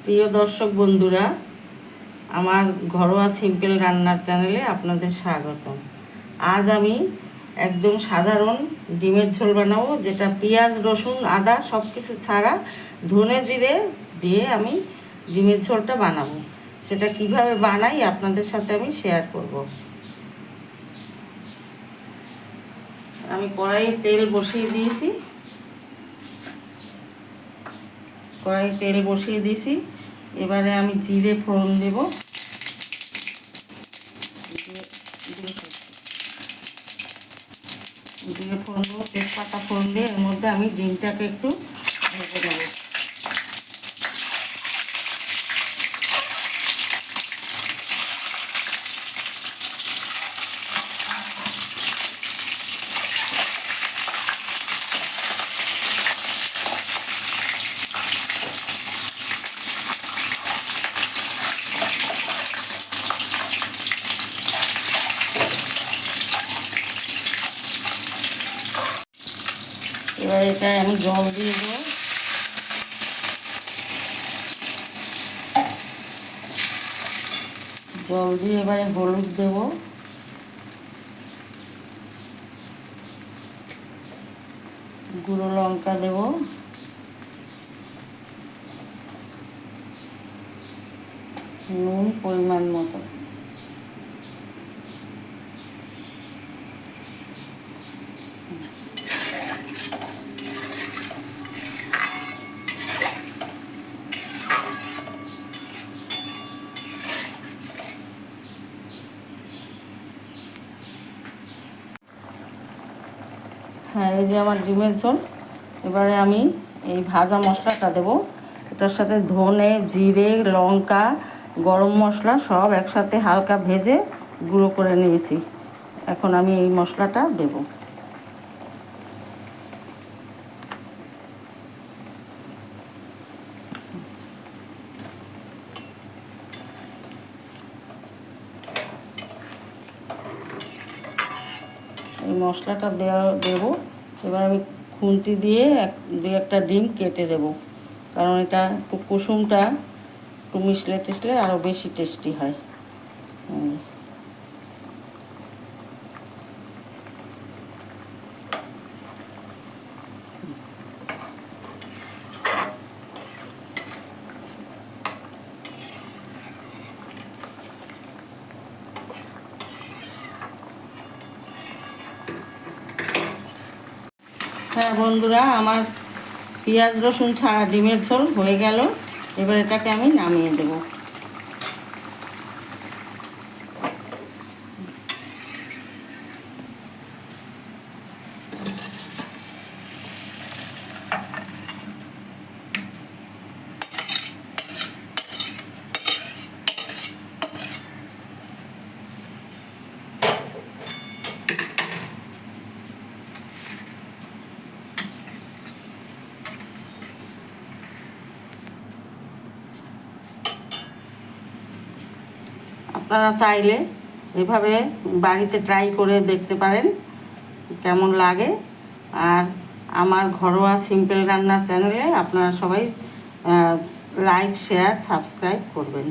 প্রিয় দর্শক বন্ধুরা, আমার ঘরোয়া সিম্পল রান্নার চ্যানেলে আপনাদের স্বাগতম। আজ আমি একদম সাধারণ ডিমের ঝোল বানাবো, যেটা পেঁয়াজ রসুন আদা সব কিছু ছাড়া ধনে জিরে দিয়ে আমি ডিমের ঝোলটা বানাবো। সেটা কিভাবে বানাই আপনাদের সাথে আমি শেয়ার করব। আমি কড়াইয়ে তেল বসিয়ে দিয়েছি। এবারে আমি জিরে ফোড়ন দেব। জিরে ফোড়ন দেবো, তেজপাতা ফোড়ন দিয়ে এর মধ্যে আমি ডিমটাকে একটু ভেজে দেবো। এবার এটা আমি জল দিয়ে দেবো। জল দিয়ে এবারে হলুদ দেব, গুঁড়ো লঙ্কা দেব, নুন পরিমাণ মতো। হ্যাঁ, এই যে আমার ডিমের ঝোল। এবারে আমি এই ভাজা মশলাটা দেব। এটার সাথে ধনে জিরে লঙ্কা গরম মশলা সব একসাথে হালকা ভেজে গুঁড়ো করে নিয়েছি। এখন আমি এই মশলাটা দেব। এই মশলাটা দেবো। এবার আমি খুন্তি দিয়ে দু একটা ডিম কেটে দেবো, কারণ এটা একটু কুসুমটা একটু মিশলে টিশলে আরও বেশি টেস্টি হয়। হ্যাঁ বন্ধুরা, আমার পেঁয়াজ রসুন ছাড়া ডিমের ঝোল হয়ে গেল। এবার এটাকে আমি নামিয়ে দেব। আপনারা চাইলে এভাবে বাড়িতে ট্রাই করে দেখতে পারেন কেমন লাগে। আর আমার ঘরোয়া সিম্পল রান্নার চ্যানেলে আপনারা সবাই লাইক শেয়ার সাবস্ক্রাইব করবেন।